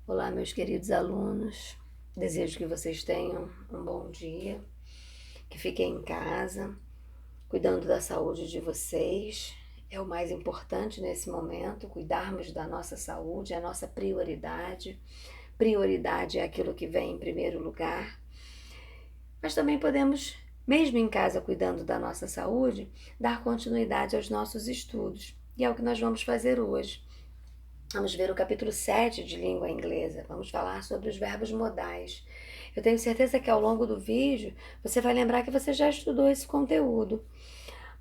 Olá, meus queridos alunos. Desejo que vocês tenham um bom dia, que fiquem em casa, cuidando da saúde de vocês. É o mais importante nesse momento, cuidarmos da nossa saúde, é a nossa prioridade. Prioridade é aquilo que vem em primeiro lugar. Mas também podemos, mesmo em casa cuidando da nossa saúde, dar continuidade aos nossos estudos. E é o que nós vamos fazer hoje. Vamos ver o capítulo 7 de língua inglesa. Vamos falar sobre os verbos modais. Eu tenho certeza que ao longo do vídeo você vai lembrar que você já estudou esse conteúdo.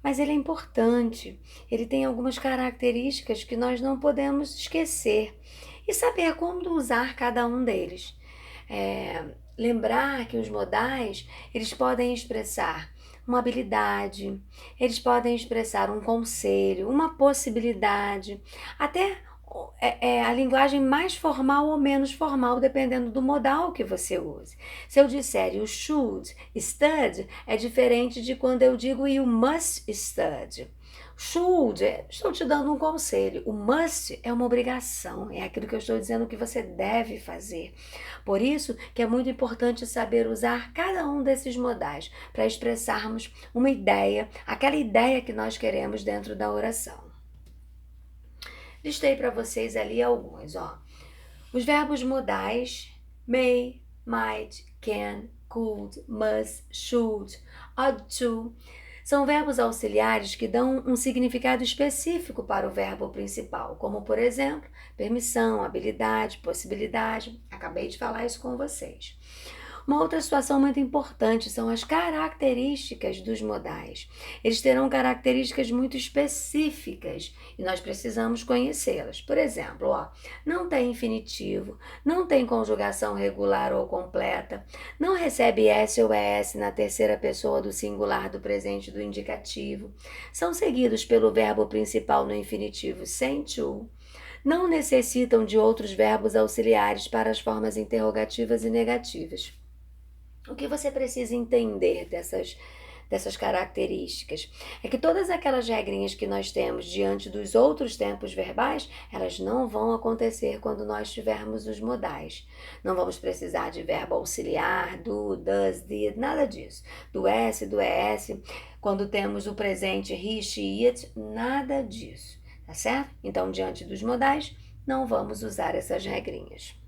Mas ele é importante. Ele tem algumas características que nós não podemos esquecer. E saber como usar cada um deles. Lembrar que os modais, eles podem expressar uma habilidade, eles podem expressar um conselho, uma possibilidade, até a linguagem mais formal ou menos formal, dependendo do modal que você use. Se eu disser you should study, é diferente de quando eu digo you must study. Should, estou te dando um conselho. O must é uma obrigação, é aquilo que eu estou dizendo que você deve fazer. Por isso que é muito importante saber usar cada um desses modais para expressarmos uma ideia, aquela ideia que nós queremos dentro da oração. Listei para vocês ali alguns, ó. Os verbos modais may, might, can, could, must, should, ought to são verbos auxiliares que dão um significado específico para o verbo principal, como por exemplo, permissão, habilidade, possibilidade. Acabei de falar isso com vocês. Uma outra situação muito importante são as características dos modais. Eles terão características muito específicas e nós precisamos conhecê-las. Por exemplo, não tem infinitivo, não tem conjugação regular ou completa, não recebe S ou ES na terceira pessoa do singular do presente do indicativo, são seguidos pelo verbo principal no infinitivo sem to, não necessitam de outros verbos auxiliares para as formas interrogativas e negativas. O que você precisa entender dessas características é que todas aquelas regrinhas que nós temos diante dos outros tempos verbais, elas não vão acontecer quando nós tivermos os modais. Não vamos precisar de verbo auxiliar, do, does, did, nada disso. Do S, do ES, quando temos o presente he, she, it, nada disso, tá certo? Então, diante dos modais, não vamos usar essas regrinhas.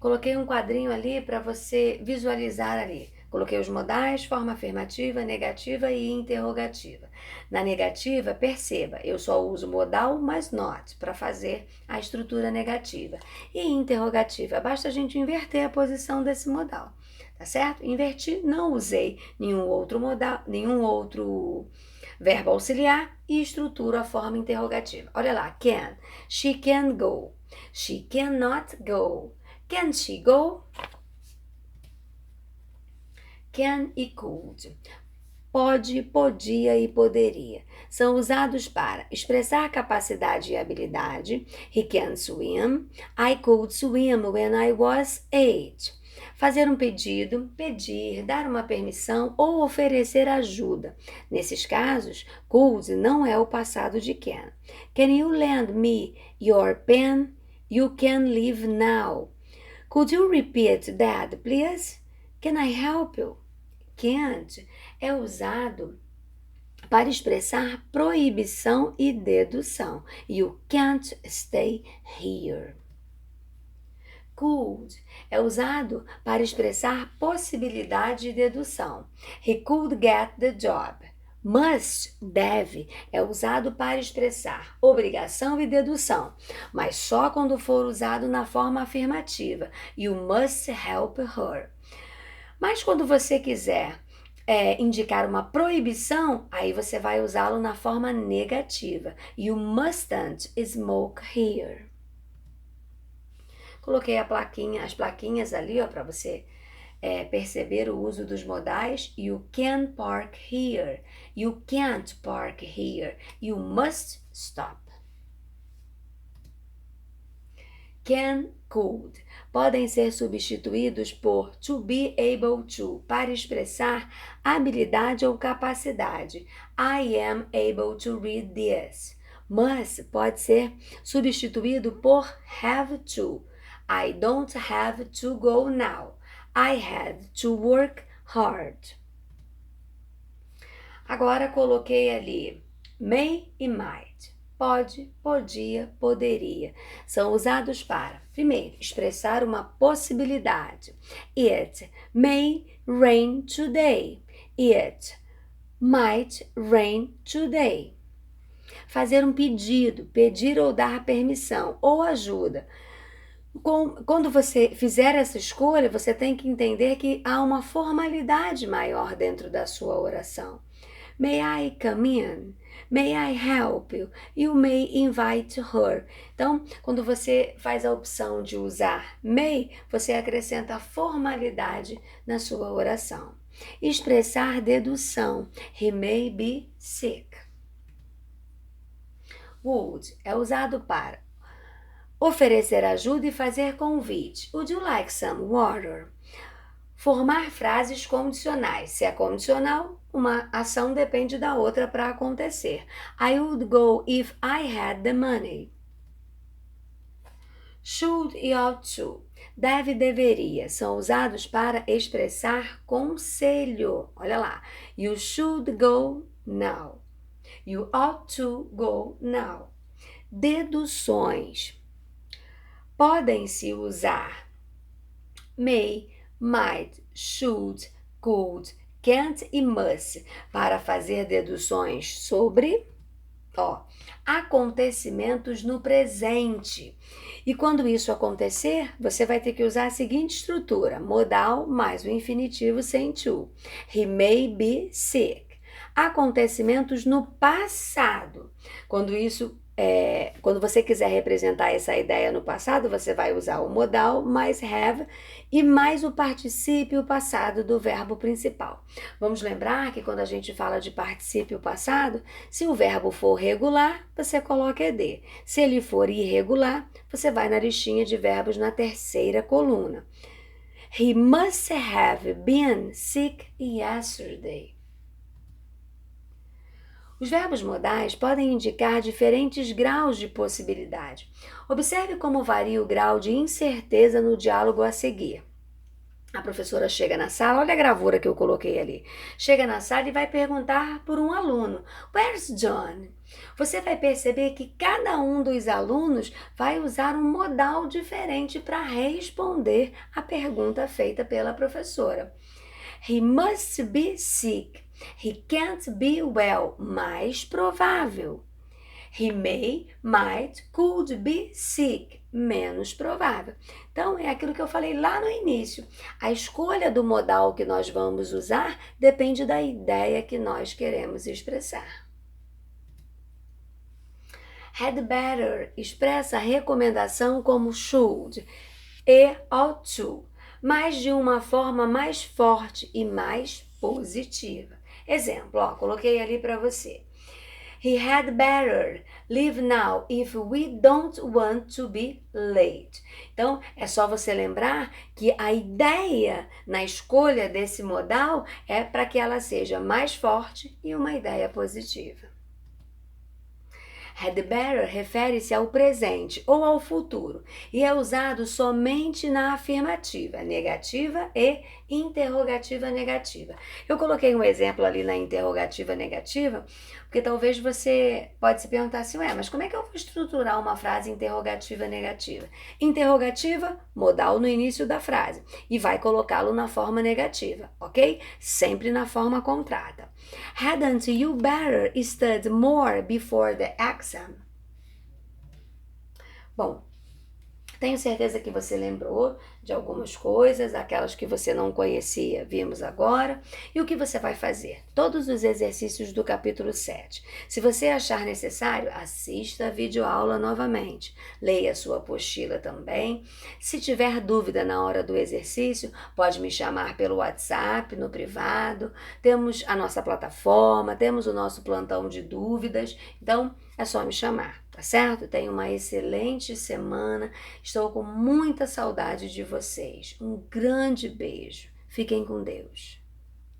Coloquei um quadrinho ali para você visualizar ali. Coloquei os modais, forma afirmativa, negativa e interrogativa. Na negativa, perceba, eu só uso modal mais not para fazer a estrutura negativa. E interrogativa, basta a gente inverter a posição desse modal, tá certo? Inverti, não usei nenhum outro modal, nenhum outro verbo auxiliar e estruturo a forma interrogativa. Olha lá, can, she can go, she cannot go. Can she go? Can e could. Pode, podia e poderia. São usados para expressar capacidade e habilidade. He can swim. I could swim when I was 8. Fazer um pedido, pedir, dar uma permissão ou oferecer ajuda. Nesses casos, could não é o passado de can. Can you lend me your pen? You can leave now. Could you repeat that, please? Can I help you? Can't é usado para expressar proibição e dedução. You can't stay here. Could é usado para expressar possibilidade e dedução. He could get the job. Must, deve, é usado para expressar obrigação e dedução, mas só quando for usado na forma afirmativa. You must help her. Mas quando você quiser indicar uma proibição, aí você vai usá-lo na forma negativa. You mustn't smoke here. Coloquei as plaquinhas ali para você perceber o uso dos modais. You can park here. You can't park here. You must stop. Can, could podem ser substituídos por to be able to para expressar habilidade ou capacidade. I am able to read this. Must pode ser substituído por have to. I don't have to go now. I had to work hard. Agora coloquei ali may e might. Pode, podia, poderia. São usados para, primeiro, expressar uma possibilidade. It may rain today. It might rain today. Fazer um pedido, pedir ou dar permissão ou ajuda. Quando você fizer essa escolha, você tem que entender que há uma formalidade maior dentro da sua oração. May I come in? May I help you? You may invite her. Então, quando você faz a opção de usar may, você acrescenta formalidade na sua oração. Expressar dedução. He may be sick. Would é usado para oferecer ajuda e fazer convite. Would you like some water? Formar frases condicionais. Se é condicional, uma ação depende da outra para acontecer. I would go if I had the money. Should e ought to. Deve e deveria. São usados para expressar conselho. Olha lá. You should go now. You ought to go now. Deduções. Podem-se usar may, might, should, could, can't e must para fazer deduções sobre acontecimentos no presente. E quando isso acontecer, você vai ter que usar a seguinte estrutura: modal mais o infinitivo sem to. He may be sick. Acontecimentos no passado. Quando você quiser representar essa ideia no passado, você vai usar o modal mais have e mais o particípio passado do verbo principal. Vamos lembrar que quando a gente fala de particípio passado, se o verbo for regular, você coloca ed. Se ele for irregular, você vai na listinha de verbos na terceira coluna. He must have been sick yesterday. Os verbos modais podem indicar diferentes graus de possibilidade. Observe como varia o grau de incerteza no diálogo a seguir. A professora chega na sala, olha a gravura que eu coloquei ali. Chega na sala e vai perguntar por um aluno: Where's John? Você vai perceber que cada um dos alunos vai usar um modal diferente para responder a pergunta feita pela professora. He must be sick. He can't be well. Mais provável. He may, might, could be sick. Menos provável. Então, é aquilo que eu falei lá no início. A escolha do modal que nós vamos usar depende da ideia que nós queremos expressar. Had better expressa a recomendação como should e ought to, mas de uma forma mais forte e mais positiva. Exemplo, coloquei ali para você. He had better leave now if we don't want to be late. Então, é só você lembrar que a ideia na escolha desse modal é para que ela seja mais forte e uma ideia positiva. Had better refere-se ao presente ou ao futuro e é usado somente na afirmativa, negativa e interrogativa negativa. Eu coloquei um exemplo ali na interrogativa negativa, porque talvez você pode se perguntar assim, mas como é que eu vou estruturar uma frase interrogativa negativa? Interrogativa, modal no início da frase e vai colocá-lo na forma negativa, ok? Sempre na forma contrata. Hadn't you better study more before the exam? Bom, tenho certeza que você lembrou de algumas coisas, aquelas que você não conhecia, vimos agora. E o que você vai fazer? Todos os exercícios do capítulo 7. Se você achar necessário, assista a videoaula novamente. Leia a sua apostila também. Se tiver dúvida na hora do exercício, pode me chamar pelo WhatsApp, no privado. Temos a nossa plataforma, temos o nosso plantão de dúvidas. Então, é só me chamar, tá certo? Tenha uma excelente semana. Estou com muita saudade de vocês. Um grande beijo. Fiquem com Deus.